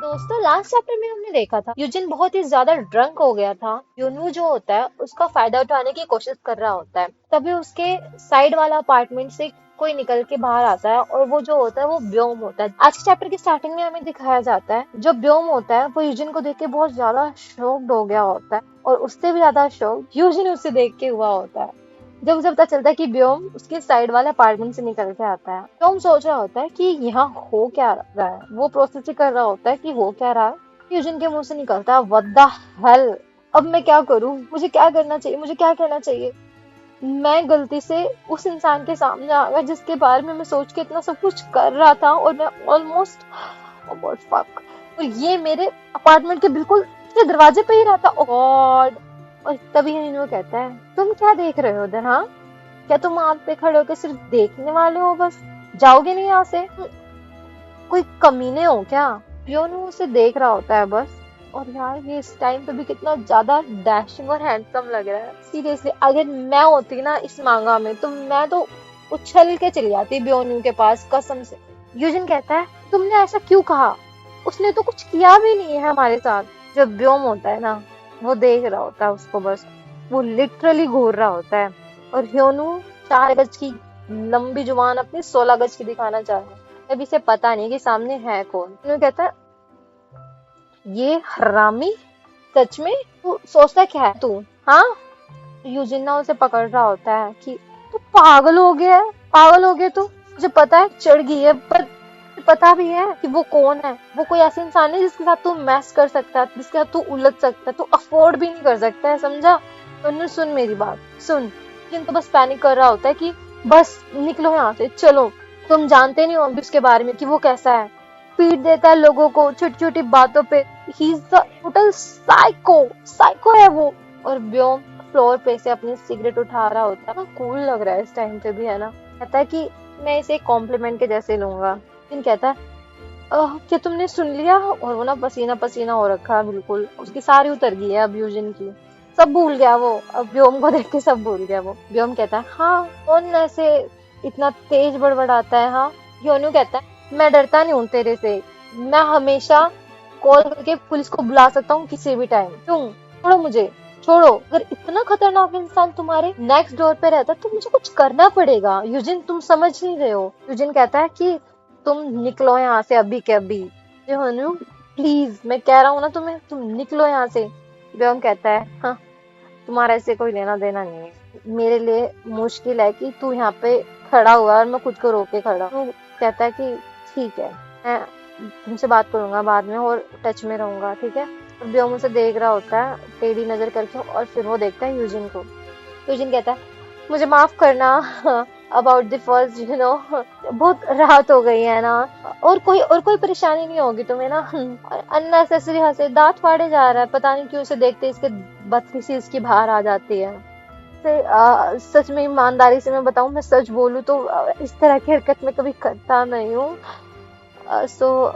दोस्तों last chapter में हमने देखा था यूजिन बहुत ही ज्यादा ड्रंक हो गया था। यूनवू जो होता है उसका फायदा उठाने की कोशिश कर रहा होता है। तभी उसके साइड वाला अपार्टमेंट से कोई निकल के बाहर आता है और वो जो होता है वो ब्योम होता है। आज के चैप्टर की स्टार्टिंग में हमें दिखाया जाता है जो ब्योम होता है वो यूजिन को देख के बहुत ज्यादा शॉक्ड हो गया होता है और उससे भी ज्यादा शॉक यूजिन उसे देख के हुआ होता है। जब उसे पता चलता है कि ब्योम उसके साइड वाले अपार्टमेंट से निकल के आता है। ब्योम सोच रहा होता है कि यहाँ हो क्या रहा है, वो प्रोसेस ही कर रहा होता है कि हो क्या रहा है। यूजिन के मुंह से निकलता है व्हाट द हेल, अब मैं क्या करूं, मुझे क्या करना चाहिए, मुझे क्या कहना चाहिए। मैं गलती से उस इंसान के सामने आ गया जिसके बारे में मैं सोच के इतना सब कुछ कर रहा था और मैं ऑलमोस्ट फक, और ये मेरे अपार्टमेंट के बिल्कुल के दरवाजे पे ही रहता। ओ गॉड। और तभी हीनो कहता है तुम क्या देख रहे हो उधर, हाँ? क्या तुम वहां पे खड़े होकर सिर्फ देखने वाले हो, बस जाओगे नहीं यहाँ से? कोई कमीने हो क्या? योनू उसे देख रहा होता है बस। और यार ये इस टाइम पे भी कितना ज्यादा डैशिंग और हैंडसम लग रहा है। सीरियसली अगर मैं होती ना इस मांगा में तो मैं तो उछल के चली जाती ब्योनू के पास, कसम से। यूजिन कहता है तुमने ऐसा क्यों कहा, उसने तो कुछ किया भी नहीं है हमारे साथ। जब ब्योम होता है ना वो देख रहा होता है उसको बस, वो लिटरली घूर रहा होता है। और ह्योनू 4 गज की लंबी जुबान अपनी 16 गज की दिखाना चाह रहा है। अभी इसे पता नहीं कि सामने है कौन। ह्योनू कहता है ये हरामी, सच में तू सोचता क्या है तू, हाँ? यूजिन ना उसे पकड़ रहा होता है कि तू पागल हो गया है, पागल हो गया तू। मुझे पता है चढ़ गई है, पर पता भी है कि वो कौन है। वो कोई ऐसा इंसान है जिसके साथ तू मैस कर सकता है, जिसके साथ तू उलझ सकता है, तू अफोर्ड भी नहीं कर सकता है, समझा? तो सुन मेरी बात, सुन। जिन तो बस पैनिक कर रहा होता है कि बस निकलो यहाँ से, चलो। तुम जानते नहीं हो अभी उसके बारे में कि वो कैसा है, पीट देता है लोगों को छोटी छोटी बातों पे। He is the total psycho, psycho है वो। और ब्योम फ्लोर पे से अपनी सिगरेट उठा रहा होता है ना, कूल लग रहा है इस टाइम पे भी, है ना? कहता है कि मैं इसे कॉम्प्लीमेंट के जैसे लूंगा। फिर कहता है क्या तुमने सुन लिया? और वो ना पसीना पसीना हो रखा है बिल्कुल, उसकी सारी उतर गई है अब यूजिन की। सब भूल गया वो, अब व्योम को देख के सब भूल गया वो। व्योम कहता है हाँ कौन ऐसे इतना तेज बड़बड़ाता है, हाँ? योनू कहता है मैं डरता नहीं हूँ तेरे से, मैं हमेशा कॉल करके पुलिस को बुला सकता हूँ किसी भी टाइम। क्यों? छोड़ो मुझे, छोड़ो। अगर इतना खतरनाक इंसान तुम्हारे नेक्स्ट डोर पे रहता तो मुझे कुछ करना पड़ेगा। यूजिन तुम समझ नहीं रहे हो। यूजिन कहता है कि तुम निकलो यहाँ से अभी के अभी। योनू प्लीज, मैं कह रहा हूँ ना तुम्हें, तुम निकलो यहाँ से। व्योम कहता है हाँ तुम्हारा इससे कोई लेना देना नहीं है, मेरे लिए मुश्किल है कि तू यहाँ पे खड़ा हुआ है और मैं खुद को रोक के खड़ा हूँ। कहता है कि ठीक है, मैं तुमसे बात करूंगा बाद में और टच में रहूंगा, ठीक है? और व्योम उसे देख रहा होता है टेढ़ी नजर करके और फिर वो देखता है यूजिन को। यूजिन कहता है मुझे माफ करना अबाउट द फर्स्ट, बहुत राहत हो गई है ना, और कोई परेशानी नहीं होगी तुम्हें ना। अननेसेसरी हंसे, दांत फाड़े जा रहा है, पता नहीं क्यों उसे देखते इसके बदकिसी इसकी बाहर आ जाती है। सच में ईमानदारी से मैं बताऊं, मैं सच बोलूं तो इस तरह की हरकत मैं कभी करता नहीं हूँ। So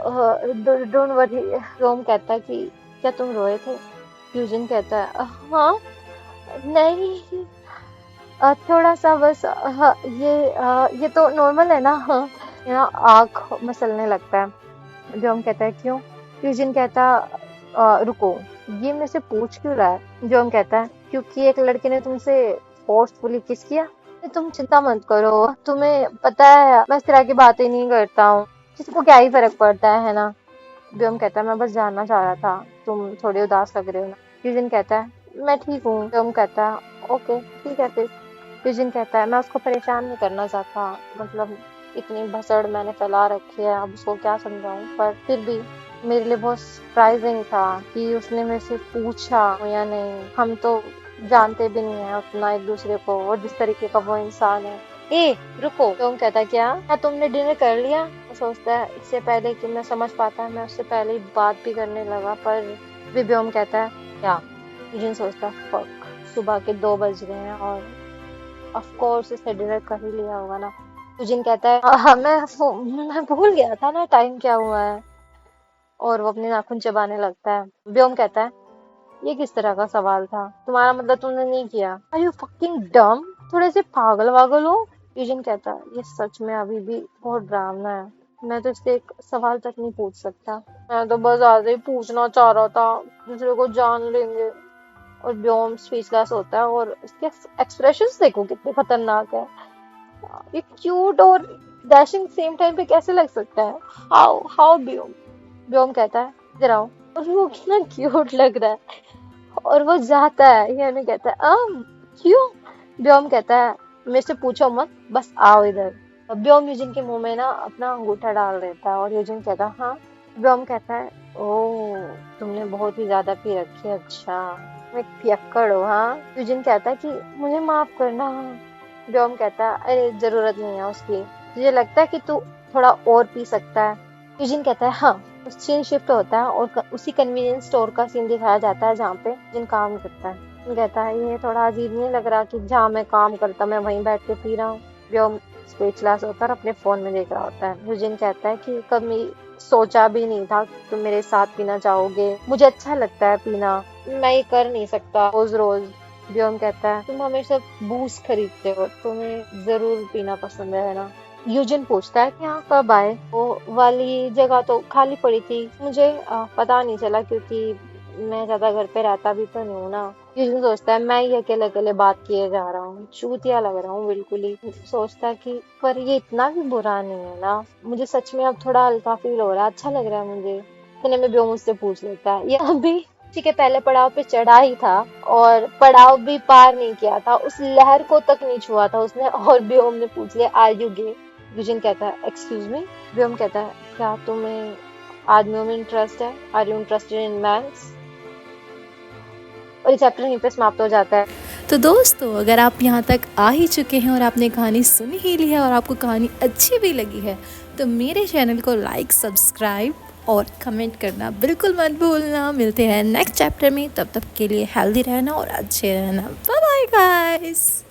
don't worry. रोम कहता है कि क्या तुम रोए थे? यूजिन कहता है हाँ, नहीं, थोड़ा सा बस, ये तो नॉर्मल है ना, हाँ। यहाँ आँख मसलने लगता है। जोम कहता है क्यों? यूजिन कहता रुको, ये मेरे से पूछ क्यों रहा है? जोम कहता है क्योंकि एक लड़के ने तुमसे फोर्सफुली किस किया। तुम चिंता मत करो, तुम्हें पता है मैं इस तरह की बातें नहीं करता हूँ, किसी को क्या ही फर्क पड़ता है ना? व्योम कहता है मैं बस जानना चाह रहा था, तुम थोड़े उदास लग रहे हो ना। यूजिन कहता है मैं ठीक हूँ। व्योम कहता है ओके ठीक है फिर। यूजिन कहता है मैं उसको परेशान नहीं करना चाहता, मतलब इतनी भसड़ मैंने फैला रखी है, अब उसको क्या समझाऊं, पर फिर भी मेरे लिए बहुत सरप्राइजिंग था कि उसने मेरे से पूछा या नहीं। हम तो जानते भी नहीं है उतना एक दूसरे को, और जिस तरीके का वो इंसान है। ए रुको, तुम कहता है क्या तुमने डिनर कर लिया? वो सोचता है इससे पहले कि मैं समझ पाता मैं उससे पहले ही बात भी करने लगा, पर व्योम कहता है क्या? यूजिन सोचता है फक, सुबह के 2 बज गए हैं और ऑफ कोर्स इसने डिनर कर ही लिया होगा ना। यूजिन कहता है मैं भूल गया था ना टाइम क्या हुआ है, और वो अपनी नाखून चबाने लगता है। व्योम कहता है ये किस तरह का सवाल था, तुम्हारा मतलब तुमने नहीं किया? आर यू फकिंग डम, थोड़े से पागल वागल हो? यूजिन कहता है ये सच में अभी भी बहुत डरावना है। मैं तो इससे एक सवाल तक नहीं पूछ सकता। मैं तो बस ज्यादा ही पूछना चाह रहा था, दूसरे को जान लेंगे। और व्योम स्पीचलेस होता है और इसके एक्सप्रेशंस देखो कितने खतरनाक है। ये क्यूट और डैशिंग सेम टाइम पे कैसे लग सकता है? हाउ हाउ व्योम। व्योम कहता है इधर आओ, और वो कितना क्यूट लग रहा है। और वो जाता है, ये हमें कहता है क्यों? व्योम कहता है मेरे से पूछो मत, बस आओ इधर। व्योम यूजिन के मुंह में ना अपना अंगूठा डाल देता है और यूजिन कहता है हाँ। व्योम कहता है ओह, तुमने बहुत ही ज्यादा पी रखी है, अच्छा मैं एक पियक्कड़ हूँ हाँ। यूजिन कहता है कि मुझे माफ करना। व्योम कहता है अरे जरूरत नहीं है उसकी, मुझे लगता है कि तू थोड़ा और पी सकता है। यूजिन कहता है हाँ। उस सीन शिफ्ट होता है और उसी कन्वीनियंस स्टोर का सीन दिखाया जाता है जहाँ पे जिन काम करता है। वो कहता है ये थोड़ा अजीब नहीं लग रहा कि जहाँ मैं काम करता मैं वहीं बैठ के पी रहा हूँ? व्योम स्पीचलेस होता है और अपने फोन में देख रहा होता है। यूजिन कहता है कि कभी सोचा भी नहीं था कि तुम मेरे साथ पीना चाहोगे, मुझे अच्छा लगता है पीना, मैं ये कर नहीं सकता रोज रोज। व्योम कहता है तुम हमेशा बूस्ट खरीदते हो, तुम्हें जरूर पीना पसंद है ना? यूजिन पूछता है कि हाँ कब आए, वो वाली जगह तो खाली पड़ी थी, मुझे पता नहीं चला क्योंकि मैं ज्यादा घर पे रहता भी तो नहीं हूँ ना। यूजिन सोचता है मैं ही अकेले अकेले बात किए जा रहा हूँ, चूतिया लग रहा हूँ बिल्कुल ही। सोचता है कि पर ये इतना भी बुरा नहीं है ना, मुझे सच में अब थोड़ा हल्का फील हो रहा है, अच्छा लग रहा है मुझे। इतने में व्योम मुझसे पूछ लेता है ये अभी उसी के पहले पड़ाव पे चढ़ा ही था और पड़ाव भी पार नहीं किया था, उस लहर को तक नहीं छुआ था उसने, और व्योम ने पूछ लिया आर यू गे? यूजिन कहता है एक्सक्यूज मी। व्योम कहता है क्या तुम्हें आदमियों में इंटरेस्ट है? Are you interested in mans? और ये चैप्टर यहीं पे समाप्त हो जाता है। तो दोस्तों, अगर आप यहाँ तक आ ही चुके हैं और आपने कहानी सुन ही ली है और आपको कहानी अच्छी भी लगी है, तो मेरे चैनल को लाइक, सब्सक्राइब और कमेंट करना बिल्कुल मत भूलना। मिलते हैं नेक्स्ट चैप्टर में, तब तक के लिए हेल्दी रहना और अच्छे रहना। Bye bye guys.